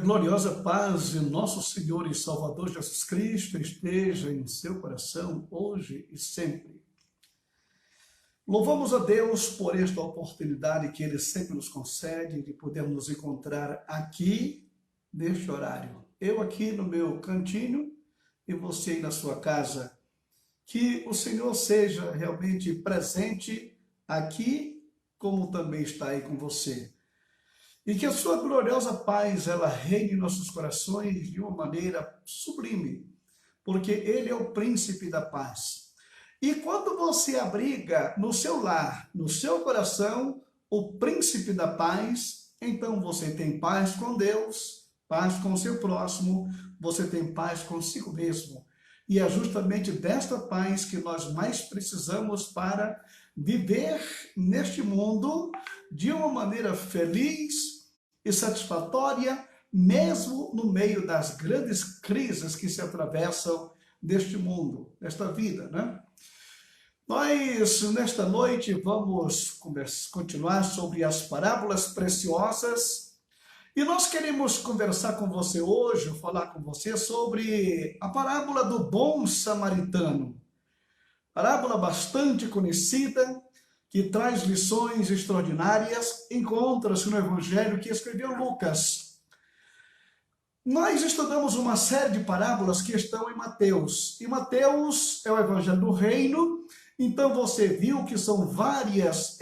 gloriosa paz de nosso Senhor e Salvador Jesus Cristo esteja em seu coração, hoje e sempre. Louvamos a Deus por esta oportunidade que Ele sempre nos concede de podermos nos encontrar aqui, neste horário. Eu aqui no meu cantinho e você aí na sua casa. Que o Senhor seja realmente presente aqui, como também está aí com você. E que a sua gloriosa paz, ela reine em nossos corações de uma maneira sublime, porque Ele é o príncipe da paz. E quando você abriga no seu lar, no seu coração, o príncipe da paz, então você tem paz com Deus, paz com o seu próximo, você tem paz consigo mesmo. E é justamente desta paz que nós mais precisamos para viver neste mundo de uma maneira feliz e satisfatória, mesmo no meio das grandes crises que se atravessam neste mundo, nesta vida, né? Nós, nesta noite, vamos continuar sobre as parábolas preciosas e nós queremos conversar com você hoje, falar com você sobre a parábola do bom samaritano. Parábola bastante conhecida, que traz lições extraordinárias, encontra-se no Evangelho que escreveu Lucas. Nós estudamos uma série de parábolas que estão em Mateus. E Mateus é o Evangelho do Reino, então você viu que são várias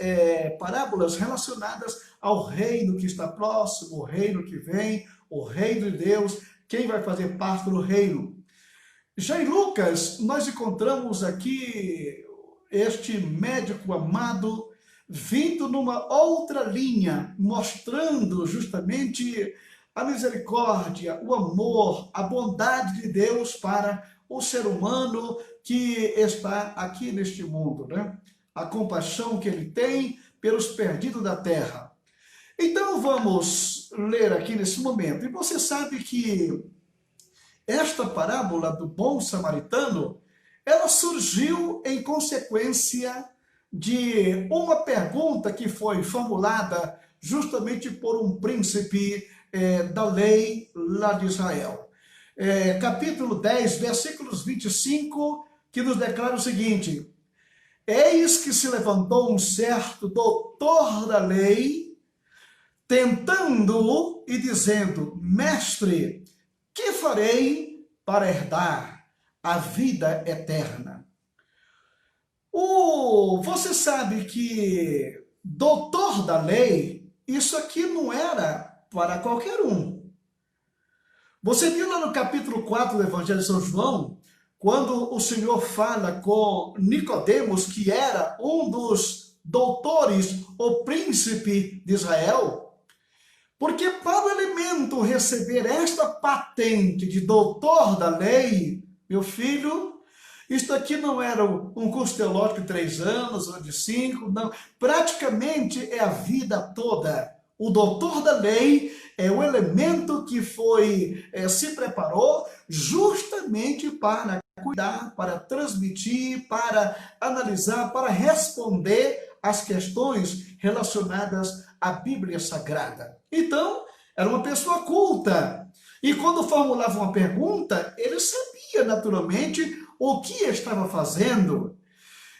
parábolas relacionadas ao reino que está próximo, o reino que vem, o reino de Deus, quem vai fazer parte do reino. Já em Lucas, nós encontramos aqui este médico amado vindo numa outra linha, mostrando justamente a misericórdia, o amor, a bondade de Deus para o ser humano que está aqui neste mundo, né? A compaixão que ele tem pelos perdidos da terra. Então vamos ler aqui nesse momento. E você sabe que esta parábola do bom samaritano, ela surgiu em consequência de uma pergunta que foi formulada justamente por um príncipe da lei lá de Israel. Capítulo 10, versículos 25, que nos declara o seguinte: eis que se levantou um certo doutor da lei, tentando-o e dizendo: mestre, que farei para herdar a vida eterna? Você sabe que doutor da lei, isso aqui não era para qualquer um. Você viu lá no capítulo 4 do Evangelho de São João, quando o Senhor fala com Nicodemos, que era um dos doutores, o príncipe de Israel, porque para o elemento receber esta patente de doutor da lei, meu filho, isto aqui não era um curso teológico de 3 anos ou de 5, não. Praticamente é a vida toda. O doutor da lei é o elemento que se preparou justamente para cuidar, para transmitir, para analisar, para responder às questões relacionadas à Bíblia Sagrada. Então, era uma pessoa culta. E quando formulava uma pergunta, ele sabia naturalmente o que estava fazendo.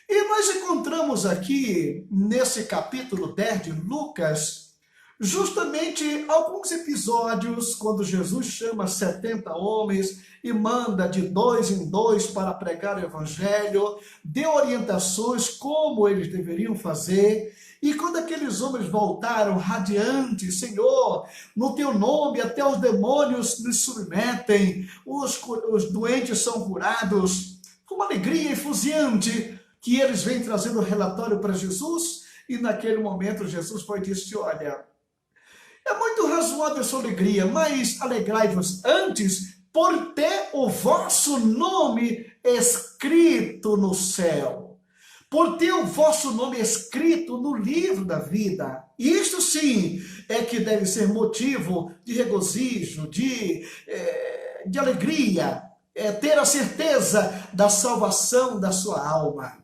E nós encontramos aqui, nesse capítulo 10 de Lucas, justamente alguns episódios, quando Jesus chama 70 homens e manda de 2 em 2 para pregar o Evangelho, deu orientações como eles deveriam fazer. E quando aqueles homens voltaram radiantes: Senhor, no teu nome até os demônios nos submetem, os doentes são curados, com uma alegria efusiante que eles vêm trazendo relatório para Jesus. E naquele momento Jesus foi e disse: olha, é muito razoável a sua alegria, mas alegrai-vos antes por ter o vosso nome escrito no céu, por ter o vosso nome escrito no livro da vida. Isto sim é que deve ser motivo de regozijo, de alegria, ter a certeza da salvação da sua alma.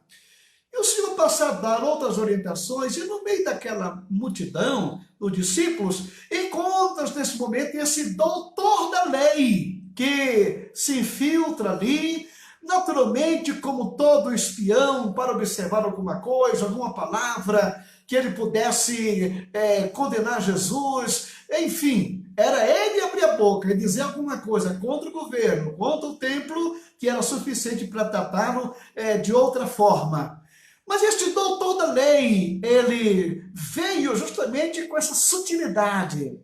E o Senhor passa a dar outras orientações, e no meio daquela multidão, dos discípulos, encontra nesse momento esse doutor da lei, que se infiltra ali, naturalmente, como todo espião, para observar alguma coisa, alguma palavra, que ele pudesse condenar Jesus, enfim, era ele abrir a boca e dizer alguma coisa contra o governo, contra o templo, que era suficiente para tratá-lo de outra forma. Mas este doutor da lei, ele veio justamente com essa sutilidade.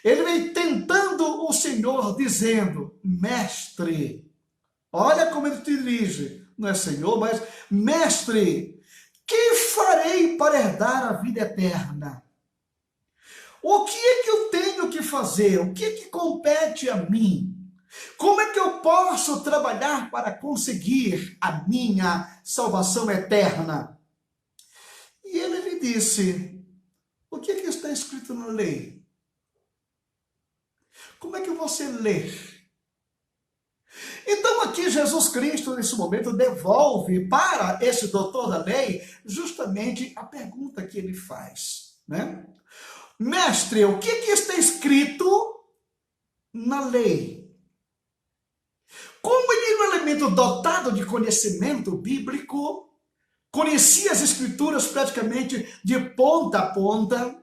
Ele veio tentando o Senhor, dizendo: mestre, olha como ele te dirige, não é Senhor, mas mestre, que farei para herdar a vida eterna? O que é que eu tenho que fazer? O que é que compete a mim? Como é que eu posso trabalhar para conseguir a minha salvação eterna? E ele lhe disse: o que é que está escrito na lei? Como é que você lê? Então aqui Jesus Cristo, nesse momento, devolve para esse doutor da lei justamente a pergunta que ele faz, né? Mestre, o que está escrito na lei? Como ele era um elemento dotado de conhecimento bíblico, conhecia as escrituras praticamente de ponta a ponta,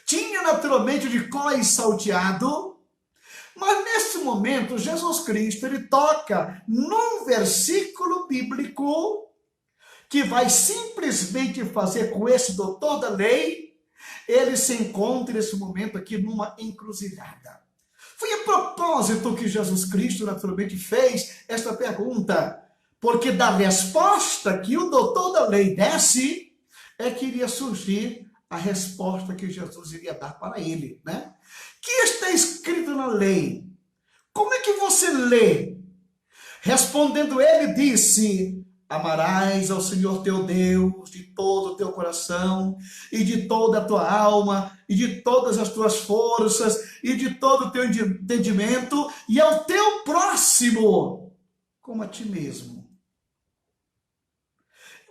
tinha naturalmente de cós salteado, mas nesse momento Jesus Cristo ele toca num versículo bíblico que vai simplesmente fazer com esse doutor da lei, ele se encontra nesse momento aqui numa encruzilhada. Foi a propósito que Jesus Cristo naturalmente fez esta pergunta, porque da resposta que o doutor da lei desse, é que iria surgir a resposta que Jesus iria dar para ele, né? Que está escrito na lei? Como é que você lê? Respondendo ele, disse: amarás ao Senhor teu Deus de todo o teu coração, e de toda a tua alma, e de todas as tuas forças, e de todo o teu entendimento, e ao teu próximo, como a ti mesmo.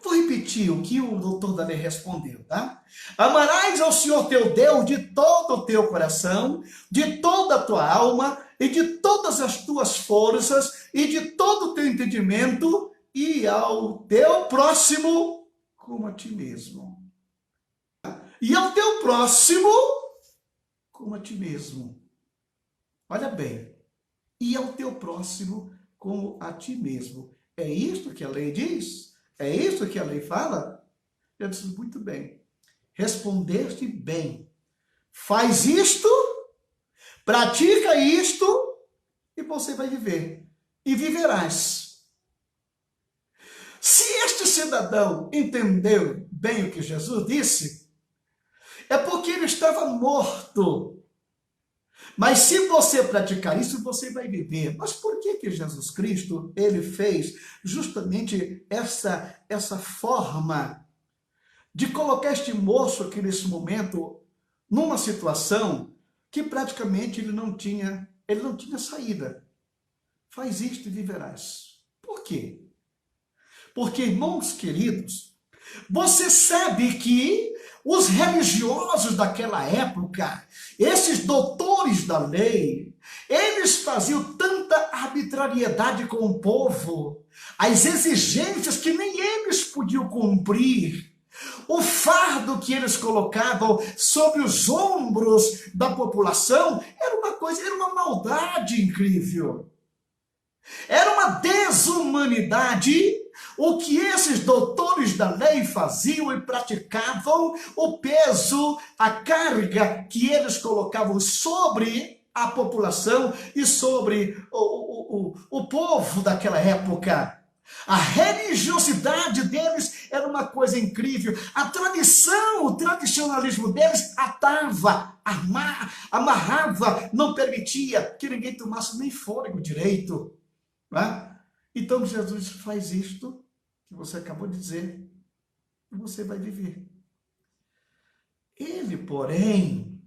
Vou repetir o que o doutor da lei respondeu, tá? Amarás ao Senhor teu Deus de todo o teu coração, de toda a tua alma, e de todas as tuas forças, e de todo o teu entendimento, e ao teu próximo como a ti mesmo. E ao teu próximo como a ti mesmo. Olha bem. E ao teu próximo como a ti mesmo. É isto que a lei diz? É isto que a lei fala? Eu disse: muito bem. Respondeste bem. Faz isto, pratica isto, e você vai viver. E viverás. Se este cidadão entendeu bem o que Jesus disse, é porque ele estava morto. Mas se você praticar isso, você vai viver. Mas por que Jesus Cristo, ele fez justamente essa forma de colocar este moço aqui nesse momento numa situação que praticamente ele não tinha saída? Faz isto e viverás. Por quê? Porque, irmãos queridos, você sabe que os religiosos daquela época, esses doutores da lei, eles faziam tanta arbitrariedade com o povo, as exigências que nem eles podiam cumprir, o fardo que eles colocavam sobre os ombros da população, era uma maldade incrível. Era uma desumanidade o que esses doutores da lei faziam e praticavam, o peso, a carga que eles colocavam sobre a população e sobre o povo daquela época. A religiosidade deles era uma coisa incrível. A tradição, o tradicionalismo deles atava, amarrava, não permitia que ninguém tomasse nem fôlego direito. Então Jesus faz isto que você acabou de dizer e você vai viver. Ele, porém,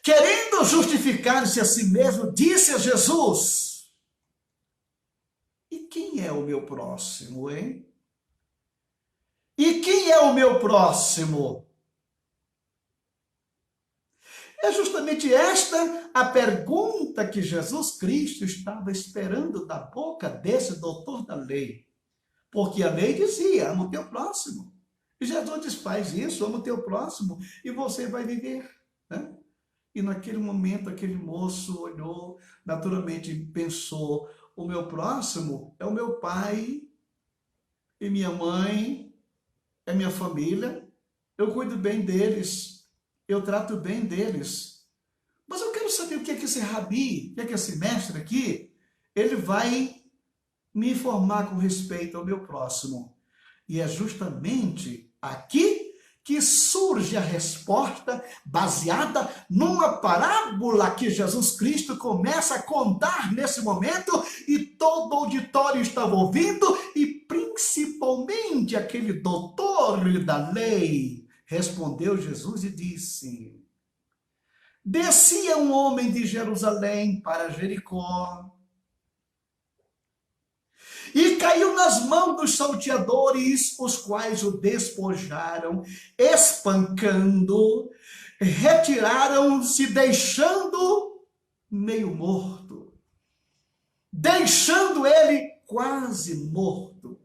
querendo justificar-se a si mesmo, disse a Jesus: e quem é o meu próximo, hein? quem é o meu próximo? É justamente esta a pergunta que Jesus Cristo estava esperando da boca desse doutor da lei. Porque a lei dizia, ama o teu próximo. E Jesus diz, faz isso, ama o teu próximo, e você vai viver, né? E naquele momento, aquele moço olhou, naturalmente pensou, o meu próximo é o meu pai e minha mãe, é minha família, eu cuido bem deles, eu trato bem deles. Mas eu quero saber o que é que esse rabi, o que é que esse mestre aqui, ele vai me informar com respeito ao meu próximo. E é justamente aqui que surge a resposta baseada numa parábola que Jesus Cristo começa a contar nesse momento e todo o auditório estava ouvindo e principalmente aquele doutor da lei. Respondeu Jesus e disse: descia um homem de Jerusalém para Jericó e caiu nas mãos dos salteadores, os quais o despojaram, espancando, retiraram-se, deixando meio morto, deixando ele quase morto.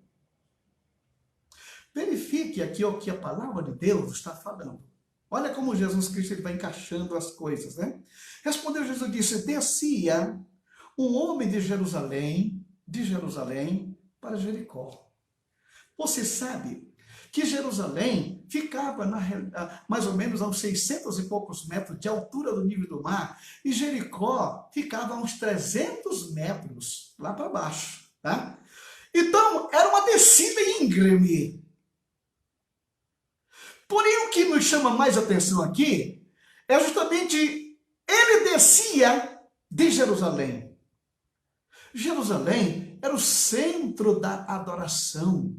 Verifique aqui o que a palavra de Deus está falando. Olha como Jesus Cristo ele vai encaixando as coisas, né? Respondeu Jesus e disse: descia um homem de Jerusalém para Jericó. Você sabe que Jerusalém ficava mais ou menos a uns 600 e poucos metros de altura do nível do mar, e Jericó ficava a uns 300 metros lá para baixo, tá? Então, era uma descida íngreme. Porém, o que nos chama mais atenção aqui é justamente ele descia de Jerusalém. Jerusalém era o centro da adoração.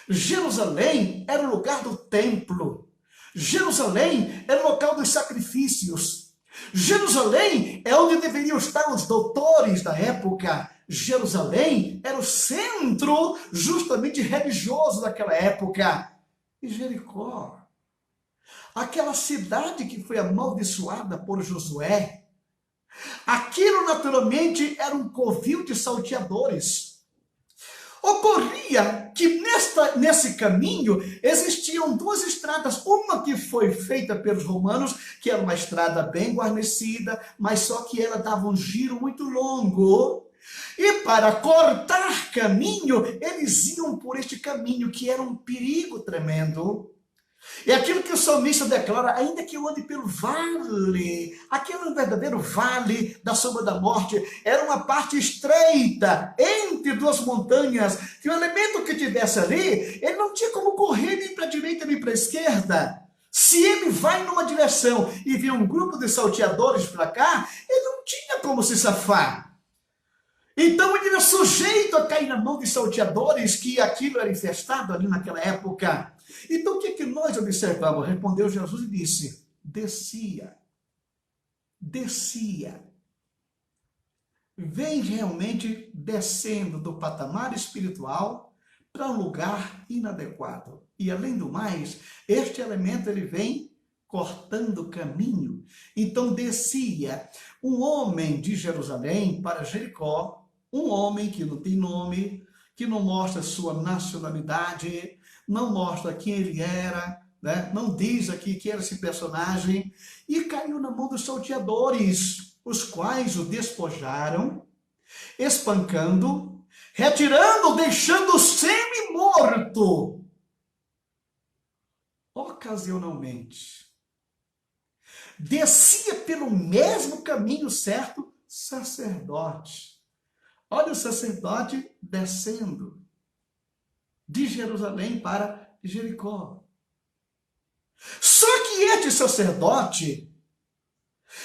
Jerusalém era o lugar do templo. Jerusalém era o local dos sacrifícios. Jerusalém é onde deveriam estar os doutores da época. Jerusalém era o centro justamente religioso daquela época. E Jericó, aquela cidade que foi amaldiçoada por Josué, aquilo naturalmente era um covil de salteadores. Ocorria que nesse caminho existiam duas estradas, uma que foi feita pelos romanos, que era uma estrada bem guarnecida, mas só que ela dava um giro muito longo. E para cortar caminho, eles iam por este caminho, que era um perigo tremendo. É aquilo que o salmista declara: ainda que eu ande pelo vale, aquele era um verdadeiro vale da sombra da morte, era uma parte estreita entre duas montanhas, que o elemento que tivesse ali, ele não tinha como correr nem para a direita nem para a esquerda. Se ele vai numa direção e vê um grupo de salteadores para cá, ele não tinha como se safar. Então ele era sujeito a cair na mão de salteadores, que aquilo era infestado ali naquela época. Então o que é que nós observamos? Respondeu Jesus e disse: descia. Vem realmente descendo do patamar espiritual para um lugar inadequado. E além do mais, este elemento ele vem cortando caminho. Então descia um homem de Jerusalém para Jericó, um homem que não tem nome, que não mostra sua nacionalidade, não mostra quem ele era, né? Não diz aqui quem era esse personagem, e caiu na mão dos salteadores, os quais o despojaram, espancando, retirando, deixando semi-morto. Ocasionalmente, descia pelo mesmo caminho certo sacerdote. Olha o sacerdote descendo de Jerusalém para Jericó. Só que este sacerdote,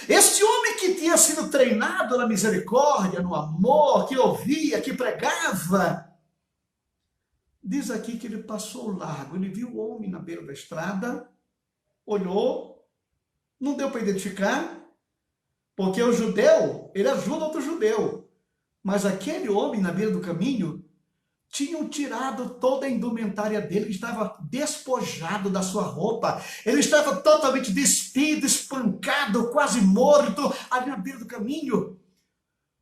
este homem que tinha sido treinado na misericórdia, no amor, que ouvia, que pregava, diz aqui que ele passou largo, ele viu o homem na beira da estrada, olhou, não deu para identificar, porque o judeu, ele ajuda outro judeu. Mas aquele homem na beira do caminho tinham tirado toda a indumentária dele, ele estava despojado da sua roupa, ele estava totalmente despido, espancado, quase morto, ali na beira do caminho,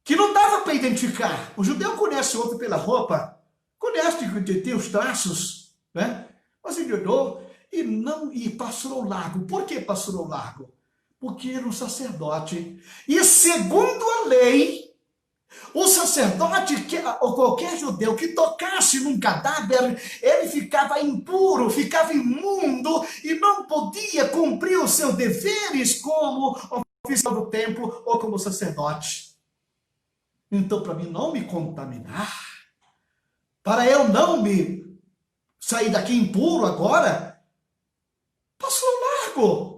que não dava para identificar. O judeu conhece o outro pela roupa, conhece que tem os traços, né? Mas ele olhou e passou largo. Por que passou largo? Porque era um sacerdote. E segundo a lei, o sacerdote, ou qualquer judeu que tocasse num cadáver, ele ficava impuro, ficava imundo e não podia cumprir os seus deveres como oficial do templo ou como sacerdote. Então, para mim não me contaminar, para eu não me sair daqui impuro agora, passou largo.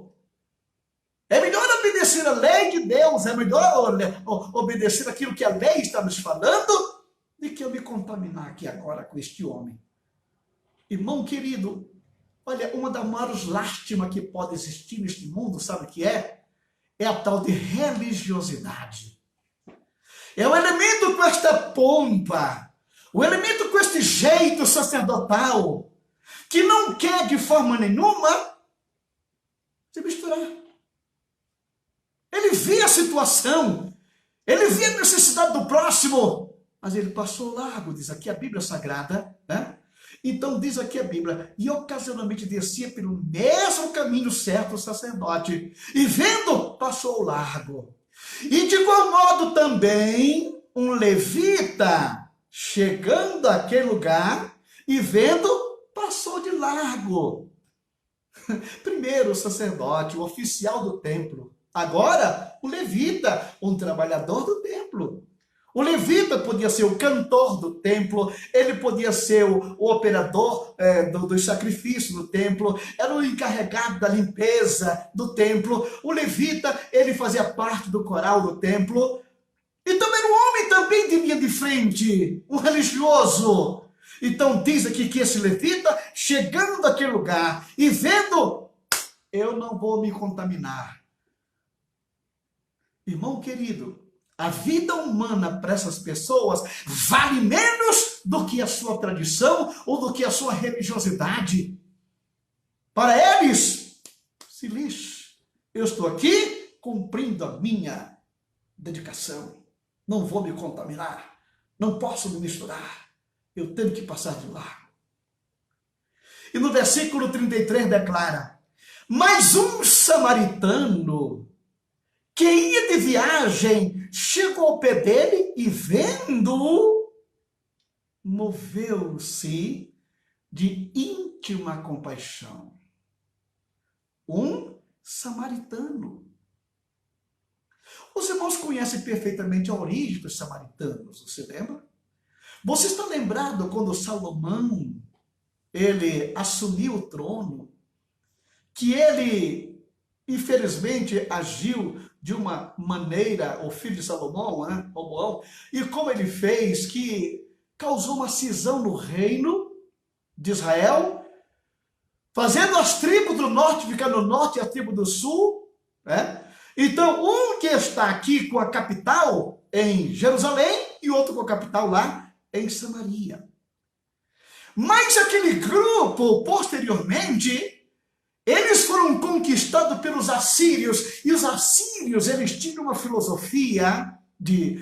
É melhor obedecer a lei de Deus, é melhor obedecer aquilo que a lei está nos falando, do que eu me contaminar aqui agora com este homem. Irmão querido, olha, uma das maiores lástimas que pode existir neste mundo, sabe o que é? É a tal de religiosidade. É o elemento com esta pompa, o elemento com este jeito sacerdotal, que não quer de forma nenhuma se misturar. Ele vê a situação, ele vê a necessidade do próximo, mas ele passou largo, diz aqui a Bíblia Sagrada, né? Então diz aqui a Bíblia, e ocasionalmente descia pelo mesmo caminho certo o sacerdote, e vendo, passou largo. E de igual modo também, um levita, chegando àquele lugar, e vendo, passou de largo. Primeiro o sacerdote, o oficial do templo. Agora, o levita, um trabalhador do templo. O levita podia ser o cantor do templo, ele podia ser o operador dos sacrifícios do templo, era o encarregado da limpeza do templo. O levita, ele fazia parte do coral do templo. Então era um homem também de linha de frente, um religioso. Então diz aqui que esse levita, chegando naquele lugar e vendo, eu não vou me contaminar. Irmão querido, a vida humana para essas pessoas vale menos do que a sua tradição ou do que a sua religiosidade. Para eles, se lixe. Eu estou aqui cumprindo a minha dedicação. Não vou me contaminar. Não posso me misturar. Eu tenho que passar de largo. E no versículo 33 declara: mas um samaritano que ia de viagem, chegou ao pé dele e vendo-o, moveu-se de íntima compaixão. Um samaritano. Os irmãos conhecem perfeitamente a origem dos samaritanos, você lembra? Você está lembrado quando Salomão, ele assumiu o trono, que ele, infelizmente, agiu de uma maneira, o filho de Salomão, né, Roboão, e como ele fez, que causou uma cisão no reino de Israel, fazendo as tribos do norte ficar no norte e a tribo do sul, né? Então, um que está aqui com a capital em Jerusalém e outro com a capital lá em Samaria. Mas aquele grupo, posteriormente, eles foram conquistados pelos assírios, e os assírios, eles tinham uma filosofia de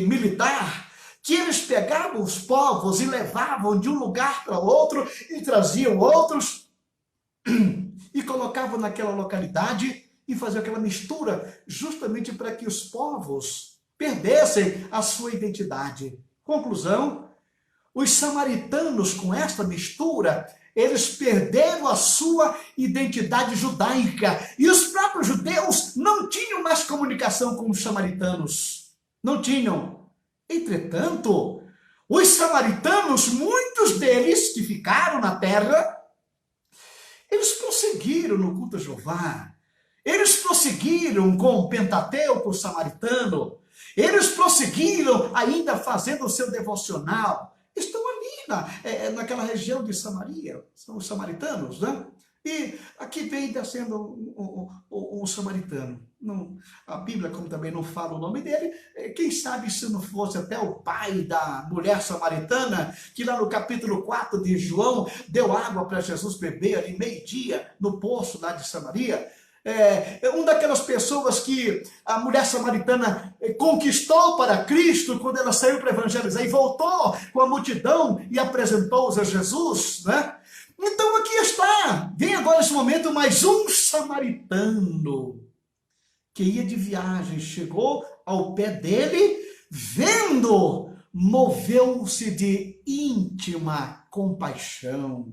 militar, que eles pegavam os povos e levavam de um lugar para outro, e traziam outros, e colocavam naquela localidade, e faziam aquela mistura, justamente para que os povos perdessem a sua identidade. Conclusão, os samaritanos, com esta mistura, eles perderam a sua identidade judaica. E os próprios judeus não tinham mais comunicação com os samaritanos. Não tinham. Entretanto, os samaritanos, muitos deles que ficaram na terra, eles prosseguiram no culto a Jeová. Eles prosseguiram com o Pentateuco samaritano. Eles prosseguiram ainda fazendo o seu devocional. Estão ali naquela região de Samaria, são os samaritanos, né? E aqui vem descendo um samaritano. Não, a Bíblia, como também não fala o nome dele, quem sabe se não fosse até o pai da mulher samaritana, que lá no capítulo 4 de João, deu água para Jesus beber ali meio-dia, no poço lá de Samaria. Uma daquelas pessoas que a mulher samaritana conquistou para Cristo quando ela saiu para evangelizar e voltou com a multidão e apresentou-os a Jesus, né? Então aqui está, vem agora nesse momento mais um samaritano que ia de viagem, chegou ao pé dele, vendo, moveu-se de íntima compaixão.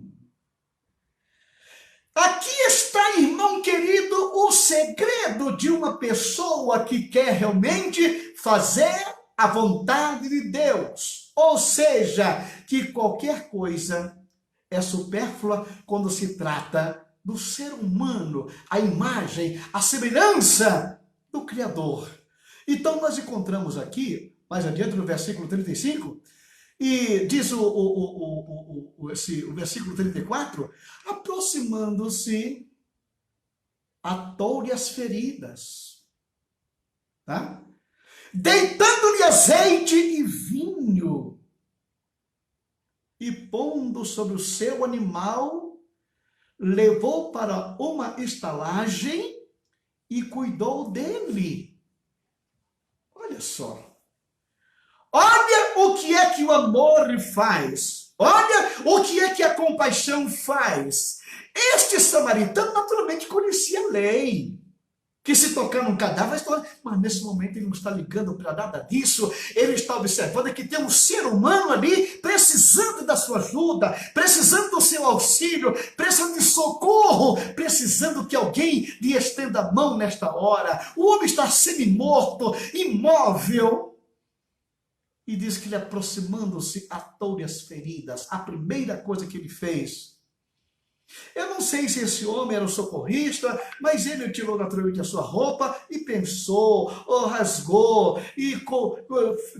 Aqui está, irmão querido, o segredo de uma pessoa que quer realmente fazer a vontade de Deus. Ou seja, que qualquer coisa é supérflua quando se trata do ser humano, a imagem, a semelhança do Criador. Então nós encontramos aqui, mais adiante no versículo 35, e diz o versículo 34, aproximando-se, atou-lhe as feridas, tá? Deitando-lhe azeite e vinho, e pondo sobre o seu animal, levou para uma estalagem e cuidou dele. Olha só. Olha o que é que o amor faz. Olha o que é que a compaixão faz. Este samaritano naturalmente conhecia a lei. Que se tocar num cadáver, mas nesse momento ele não está ligando para nada disso, ele está observando que tem um ser humano ali precisando da sua ajuda, precisando do seu auxílio, precisando de socorro, precisando que alguém lhe estenda a mão nesta hora. O homem está semi-morto, imóvel, e diz que ele aproximando-se, atou-lhe as feridas. A primeira coisa que ele fez, eu não sei se esse homem era um socorrista, mas ele tirou naturalmente a sua roupa e pensou, rasgou e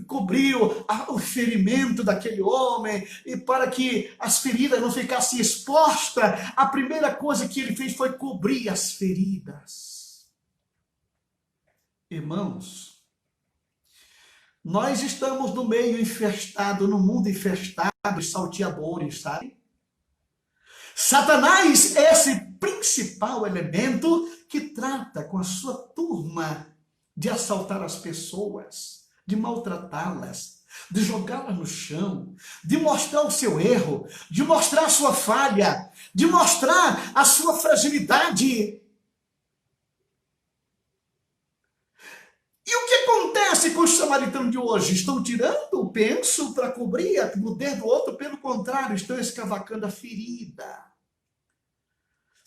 cobriu o ferimento daquele homem, e para que as feridas não ficassem expostas, a primeira coisa que ele fez foi cobrir as feridas. Irmãos, nós estamos no meio infestado, no mundo infestado de salteadores, sabe? Satanás é esse principal elemento que trata com a sua turma de assaltar as pessoas, de maltratá-las, de jogá-las no chão, de mostrar o seu erro, de mostrar a sua falha, de mostrar a sua fragilidade. E o que acontece com os samaritanos de hoje? Estão tirando o penso para cobrir a nudez do outro, pelo contrário, estão escavacando a ferida.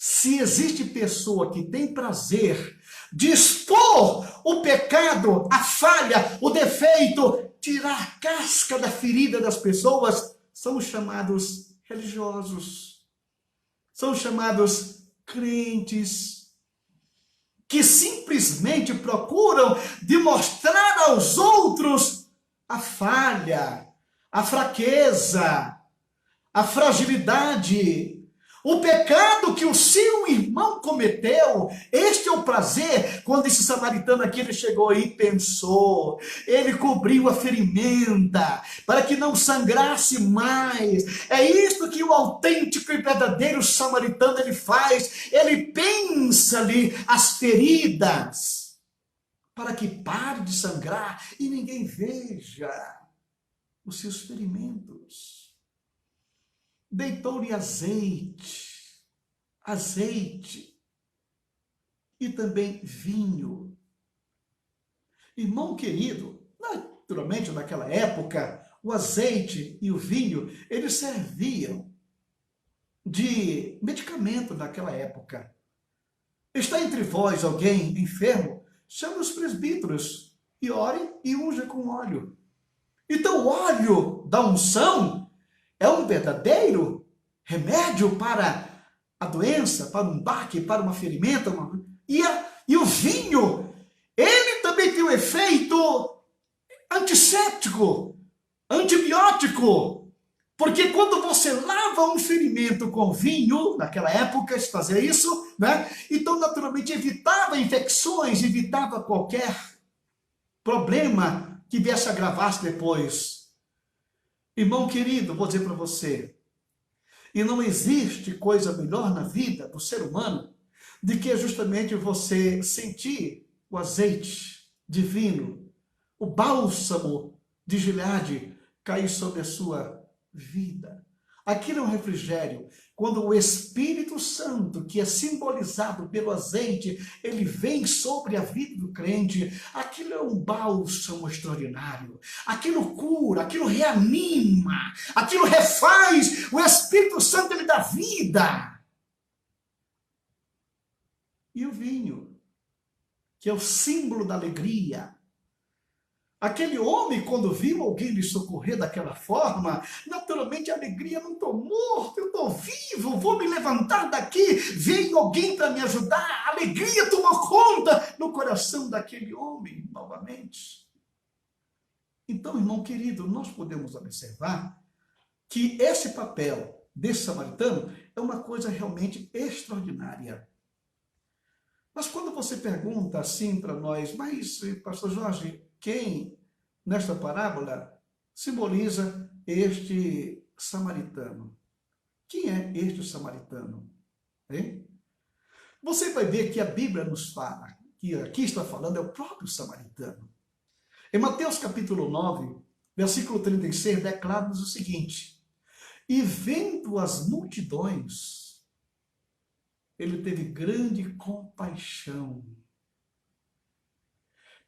Se existe pessoa que tem prazer de expor o pecado, a falha, o defeito, tirar a casca da ferida das pessoas, são os chamados religiosos, são chamados crentes, que simplesmente procuram demonstrar aos outros a falha, a fraqueza, a fragilidade, o pecado que o seu irmão cometeu. Este é o prazer. Quando esse samaritano aqui ele chegou e pensou, ele cobriu a ferimenta para que não sangrasse mais. É isto que o autêntico e verdadeiro samaritano ele faz. Ele pensa ali as feridas para que pare de sangrar e ninguém veja os seus ferimentos. Deitou-lhe azeite e também vinho. Irmão querido, naturalmente naquela época, o azeite e o vinho, eles serviam de medicamento naquela época. Está entre vós alguém enfermo? Chame os presbíteros e ore e unja com óleo. Então o óleo da unção é um verdadeiro remédio para a doença, para um baque, para uma ferimenta. E o vinho, ele também tem um efeito antisséptico, antibiótico. Porque quando você lava um ferimento com vinho, naquela época se fazia isso, né? Então, naturalmente, evitava infecções, evitava qualquer problema que viesse a agravar-se depois. Irmão querido, vou dizer para você, e não existe coisa melhor na vida do ser humano do que justamente você sentir o azeite divino, o bálsamo de Gileade cair sobre a sua vida. Aquilo é um refrigério. Quando o Espírito Santo, que é simbolizado pelo azeite, ele vem sobre a vida do crente, aquilo é um bálsamo extraordinário. Aquilo cura, aquilo reanima, aquilo refaz. O Espírito Santo, ele dá vida. E o vinho, que é o símbolo da alegria. Aquele homem, quando viu alguém lhe socorrer daquela forma, naturalmente a alegria, não estou morto, eu estou vivo, vou me levantar daqui, veio alguém para me ajudar, a alegria tomou conta no coração daquele homem, novamente. Então, irmão querido, nós podemos observar que esse papel desse samaritano é uma coisa realmente extraordinária. Mas quando você pergunta assim para nós, mas, pastor Jorge, quem nesta parábola simboliza este samaritano? Quem é este samaritano? Hein? Você vai ver que a Bíblia nos fala, que aqui está falando é o próprio samaritano. Em Mateus capítulo 9, versículo 36, declara-nos o seguinte: e vendo as multidões, ele teve grande compaixão,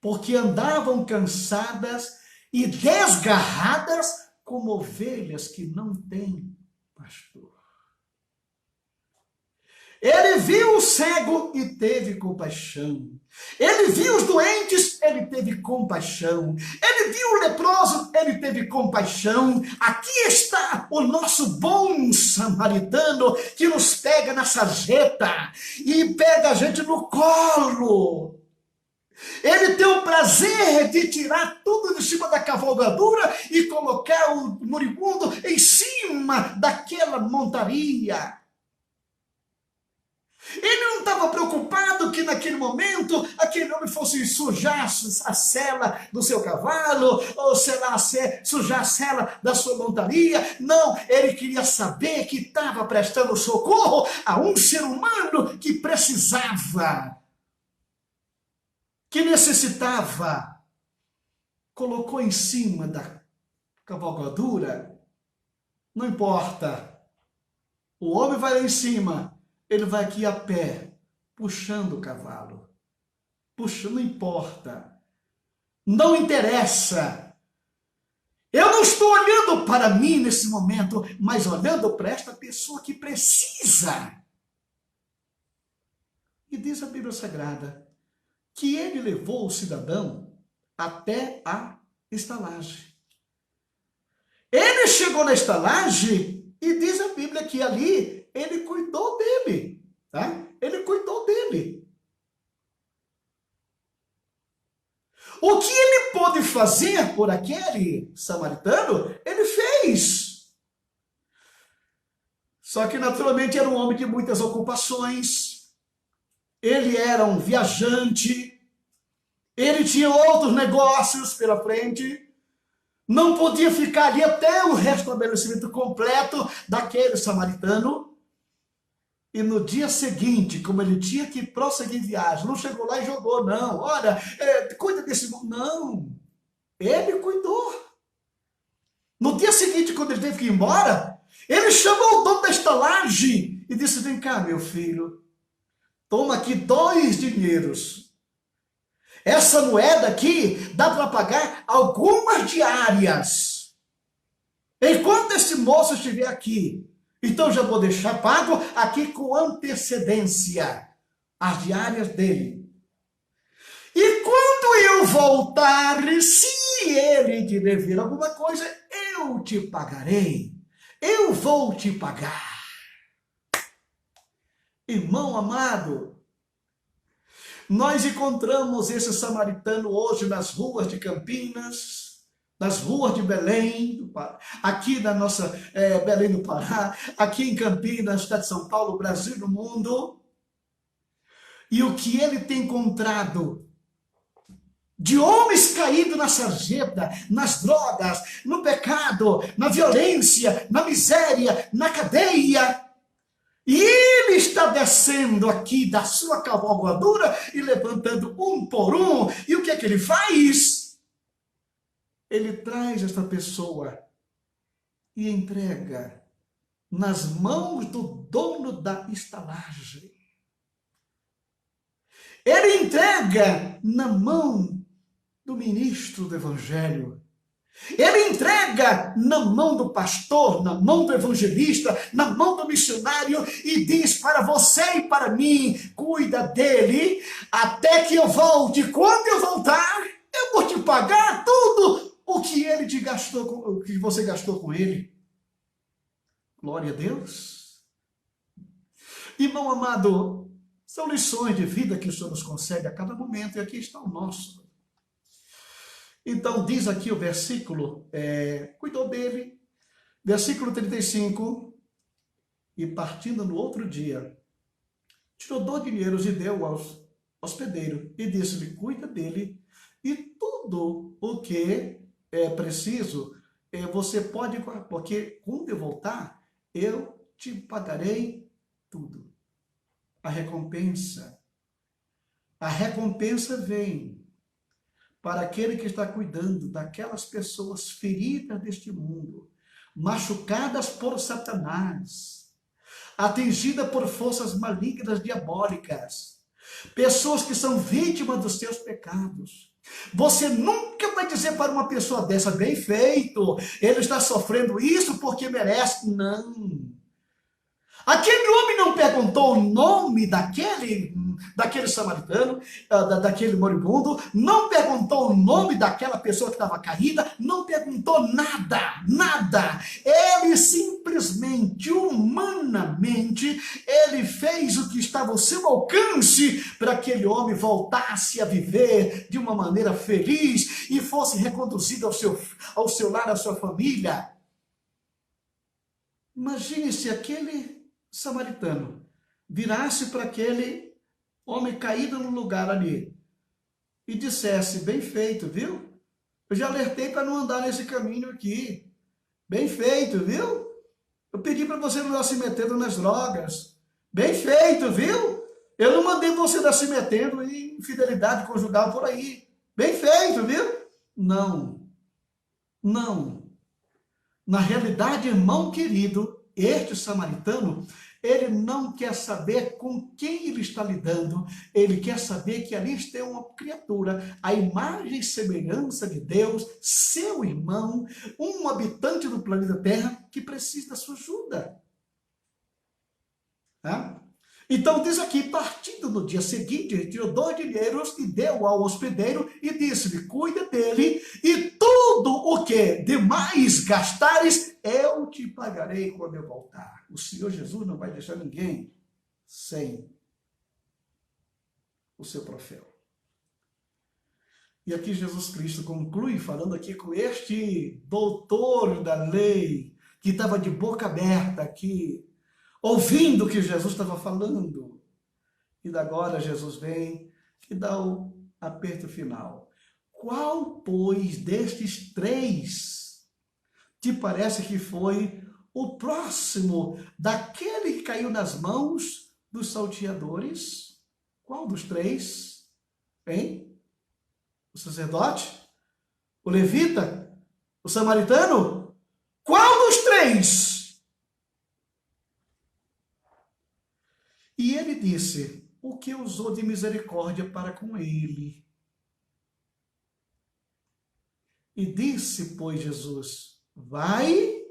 porque andavam cansadas e desgarradas como ovelhas que não têm pastor. Ele viu o cego e teve compaixão. Ele viu os doentes, ele teve compaixão. Ele viu o leproso, ele teve compaixão. Aqui está o nosso bom samaritano que nos pega na sarjeta e pega a gente no colo. Ele tem o prazer de tirar tudo de cima da cavalgadura e colocar o moribundo em cima daquela montaria. Ele não estava preocupado que naquele momento aquele homem fosse sujar a sela do seu cavalo, ou sei lá, sujar a sela da sua montaria. Não, ele queria saber que estava prestando socorro a um ser humano que precisava, que necessitava. Colocou em cima da cavalgadura, não importa, o homem vai lá em cima, ele vai aqui a pé, puxando o cavalo. Puxa, não importa. Não interessa. Eu não estou olhando para mim nesse momento, mas olhando para esta pessoa que precisa. E diz a Bíblia Sagrada que ele levou o cidadão até a estalagem. Ele chegou na estalagem e diz a Bíblia que ali ele cuidou dele, tá? Ele cuidou dele. O que ele pôde fazer por aquele samaritano, ele fez. Só que naturalmente era um homem de muitas ocupações. Ele era um viajante. Ele tinha outros negócios pela frente. Não podia ficar ali até o restabelecimento completo daquele samaritano. E no dia seguinte, como ele tinha que prosseguir viagem, não chegou lá e jogou, não. Olha, cuida desse... Não, ele cuidou. No dia seguinte, quando ele teve que ir embora, ele chamou o dono da estalagem e disse: vem cá, meu filho, toma aqui 2 dinheiros. Essa moeda aqui dá para pagar algumas diárias. Enquanto esse moço estiver aqui, então já vou deixar pago aqui com antecedência as diárias dele. E quando eu voltar, se ele te dever alguma coisa, eu te pagarei. Eu vou te pagar. Irmão amado, nós encontramos esse samaritano hoje nas ruas de Campinas, nas ruas de Belém, aqui na nossa Belém do Pará, aqui em Campinas, cidade de São Paulo, Brasil, no mundo, e o que ele tem encontrado de homens caídos na sarjeta, nas drogas, no pecado, na violência, na miséria, na cadeia. E ele está descendo aqui da sua cavalgadura e levantando um por um. E o que é que ele faz? Ele traz esta pessoa e entrega nas mãos do dono da estalagem. Ele entrega na mão do ministro do evangelho. Ele entrega na mão do pastor, na mão do evangelista, na mão do missionário e diz para você e para mim, cuida dele até que eu volte. Quando eu voltar, eu vou te pagar tudo o que ele te gastou, o que você gastou com ele. Glória a Deus. Irmão amado, são lições de vida que o Senhor nos concede a cada momento, e aqui está o nosso. Então, diz aqui o versículo, cuidou dele, versículo 35, e partindo no outro dia, tirou 2 dinheiros e deu ao hospedeiro, e disse-lhe, cuida dele, e tudo o que é preciso, você pode, porque quando eu voltar, eu te pagarei tudo. A recompensa vem para aquele que está cuidando daquelas pessoas feridas deste mundo, machucadas por Satanás, atingidas por forças malignas diabólicas, pessoas que são vítimas dos seus pecados. Você nunca vai dizer para uma pessoa dessa, bem feito, ele está sofrendo isso porque merece. Não. Aquele homem não perguntou o nome daquele samaritano, daquele moribundo, não perguntou o nome daquela pessoa que estava caída, não perguntou nada. Ele simplesmente, humanamente, ele fez o que estava ao seu alcance para aquele homem voltasse a viver de uma maneira feliz e fosse reconduzido ao seu lar, à sua família. Imagine se aquele samaritano virasse para aquele homem caído no lugar ali e dissesse, bem feito, viu? Eu já alertei para não andar nesse caminho aqui. Bem feito, viu? Eu pedi para você não estar se metendo nas drogas. Bem feito, viu? Eu não mandei você estar se metendo em infidelidade conjugal por aí. Bem feito, viu? Não. Na realidade, irmão querido, este samaritano, ele não quer saber com quem ele está lidando, ele quer saber que ali está uma criatura, a imagem e semelhança de Deus, seu irmão, um habitante do planeta Terra que precisa da sua ajuda. Tá? Então diz aqui, partindo no dia seguinte, ele tirou 2 dinheiros e deu ao hospedeiro e disse-lhe, cuida dele e tudo o que demais gastares, eu te pagarei quando eu voltar. O Senhor Jesus não vai deixar ninguém sem o seu troféu. E aqui Jesus Cristo conclui falando aqui com este doutor da lei, que estava de boca aberta aqui, ouvindo o que Jesus estava falando. E agora Jesus vem e dá o aperto final. Qual, pois, destes 3 te parece que foi o próximo daquele que caiu nas mãos dos salteadores? Qual dos 3? Hein? O sacerdote? O levita? O samaritano? Qual dos 3? E ele disse, o que usou de misericórdia para com ele? E disse, pois, Jesus, vai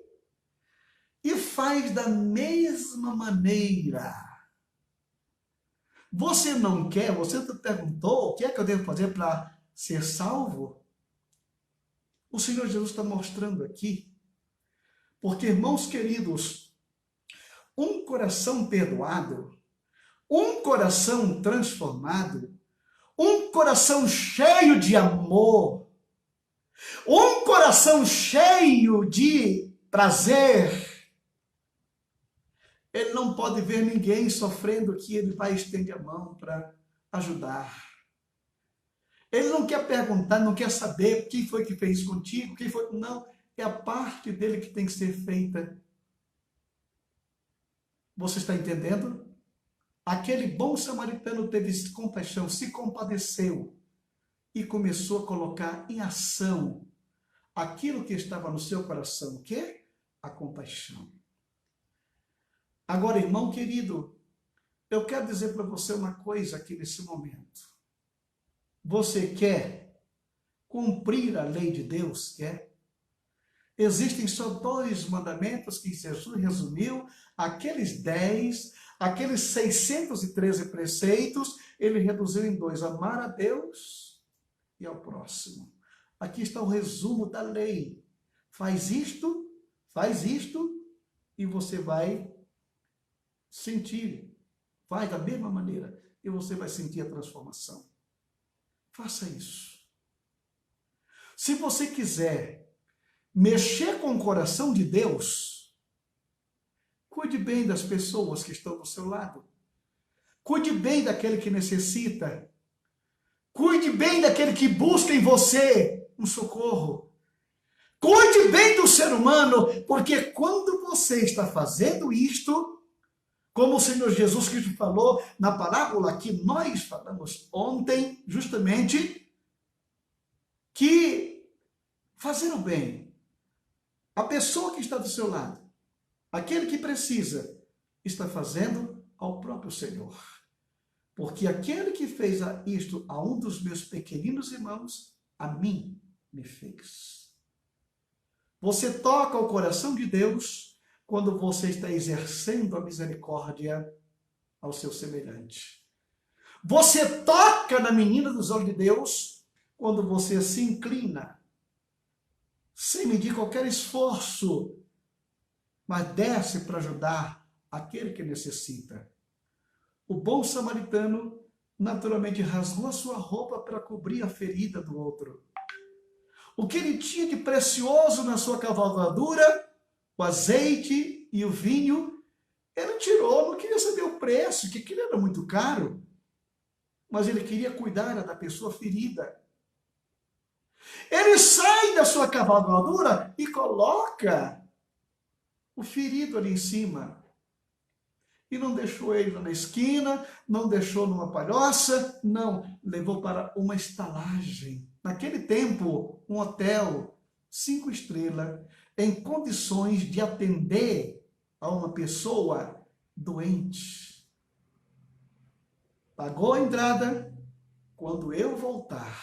e faz da mesma maneira. Você não quer, você perguntou, o que é que eu devo fazer para ser salvo? O Senhor Jesus está mostrando aqui, porque, irmãos queridos, um coração perdoado, um coração transformado, um coração cheio de amor, Um coração cheio de prazer, ele não pode ver ninguém sofrendo que ele vai estender a mão para ajudar. Ele não quer perguntar, não quer saber quem foi que fez contigo, quem foi. Não, é a parte dele que tem que ser feita. Você está entendendo? Aquele bom samaritano teve compaixão, se compadeceu e começou a colocar em ação aquilo que estava no seu coração, que é a compaixão. Agora, irmão querido, eu quero dizer para você uma coisa aqui nesse momento. Você quer cumprir a lei de Deus? Quer? Existem só 2 mandamentos que Jesus resumiu, aqueles 10, aqueles 613 preceitos, ele reduziu em 2, amar a Deus e ao próximo. Aqui está o resumo da lei. Faz isto, e você vai sentir, vai da mesma maneira, e você vai sentir a transformação. Faça isso. Se você quiser mexer com o coração de Deus, cuide bem das pessoas que estão do seu lado. Cuide bem daquele que necessita. Cuide bem daquele que busca em você um socorro. Cuide bem do ser humano, porque quando você está fazendo isto, como o Senhor Jesus Cristo falou na parábola que nós falamos ontem, justamente, que fazer o bem, a pessoa que está do seu lado, aquele que precisa, está fazendo ao próprio Senhor. Porque aquele que fez isto a um dos meus pequeninos irmãos, a mim me fez. Você toca o coração de Deus quando você está exercendo a misericórdia ao seu semelhante. Você toca na menina dos olhos de Deus quando você se inclina, sem medir qualquer esforço, mas desce para ajudar aquele que necessita. O bom samaritano naturalmente rasgou a sua roupa para cobrir a ferida do outro. O que ele tinha de precioso na sua cavalgadura, o azeite e o vinho, ele tirou, não queria saber o preço, que aquilo era muito caro, mas ele queria cuidar da pessoa ferida. Ele sai da sua cavalgadura e coloca o ferido ali em cima. E não deixou ele na esquina, não deixou numa palhoça, não, levou para uma estalagem. Naquele tempo, um hotel 5 estrelas, em condições de atender a uma pessoa doente. Pagou a entrada, quando eu voltar,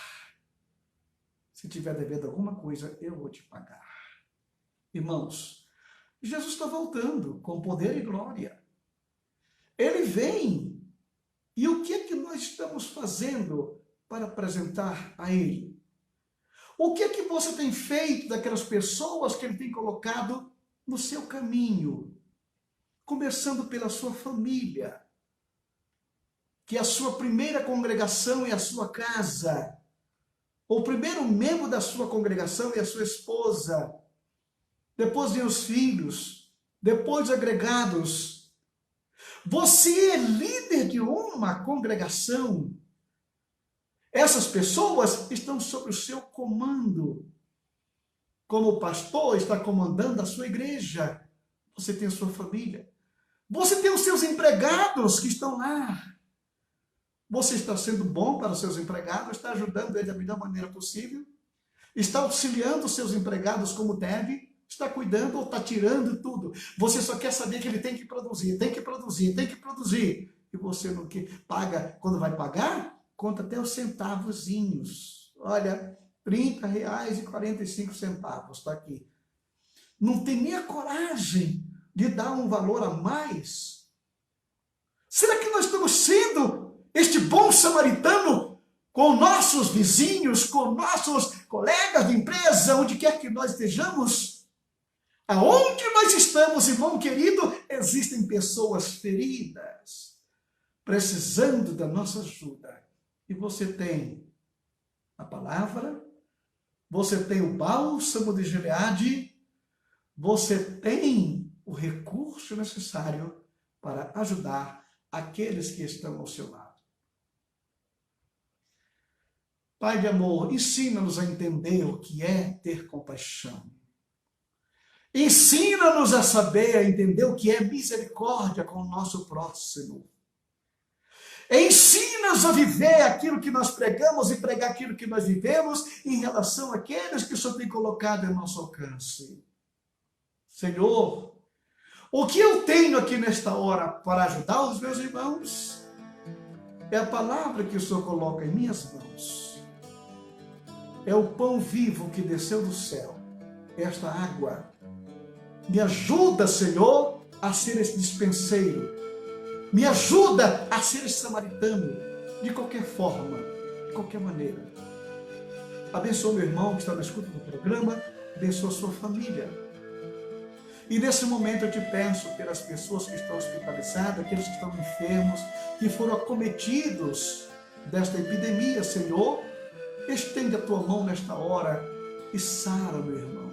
se tiver devendo alguma coisa, eu vou te pagar. Irmãos, Jesus está voltando com poder e glória. Ele vem. E o que é que nós estamos fazendo para apresentar a Ele? O que é que você tem feito daquelas pessoas que Ele tem colocado no seu caminho? Começando pela sua família, que é a sua primeira congregação é a sua casa. O primeiro membro da sua congregação é a sua esposa. Depois vem os filhos, depois os agregados. Você é líder de uma congregação. Essas pessoas estão sob o seu comando. Como o pastor está comandando a sua igreja, você tem a sua família. Você tem os seus empregados que estão lá. Você está sendo bom para os seus empregados, está ajudando eles da melhor maneira possível, está auxiliando os seus empregados como deve, está cuidando ou está tirando tudo. Você só quer saber que ele tem que produzir, tem que produzir, tem que produzir. E você não quer, paga, quando vai pagar, conta até os centavozinhos. Olha, R$30,45 está aqui. Não tem nem a coragem de dar um valor a mais. Será que nós estamos sendo este bom samaritano com nossos vizinhos, com nossos colegas de empresa, onde quer que nós estejamos? Aonde nós estamos, irmão querido, existem pessoas feridas, precisando da nossa ajuda. E você tem a palavra, você tem o bálsamo de Gileade, você tem o recurso necessário para ajudar aqueles que estão ao seu lado. Pai de amor, ensina-nos a entender o que é ter compaixão. Ensina-nos a saber, a entender o que é misericórdia com o nosso próximo. Ensina-nos a viver aquilo que nós pregamos e pregar aquilo que nós vivemos em relação àqueles que o Senhor tem colocado em nosso alcance. Senhor, o que eu tenho aqui nesta hora para ajudar os meus irmãos é a palavra que o Senhor coloca em minhas mãos. É o pão vivo que desceu do céu, esta água. Me ajuda, Senhor, a ser esse dispenseiro. Me ajuda a ser esse samaritano, de qualquer forma, de qualquer maneira. Abençoa meu irmão que está na escuta do programa, abençoa a sua família. E nesse momento eu te peço pelas pessoas que estão hospitalizadas, aqueles que estão enfermos, que foram acometidos desta epidemia, Senhor, estende a tua mão nesta hora e sara, meu irmão.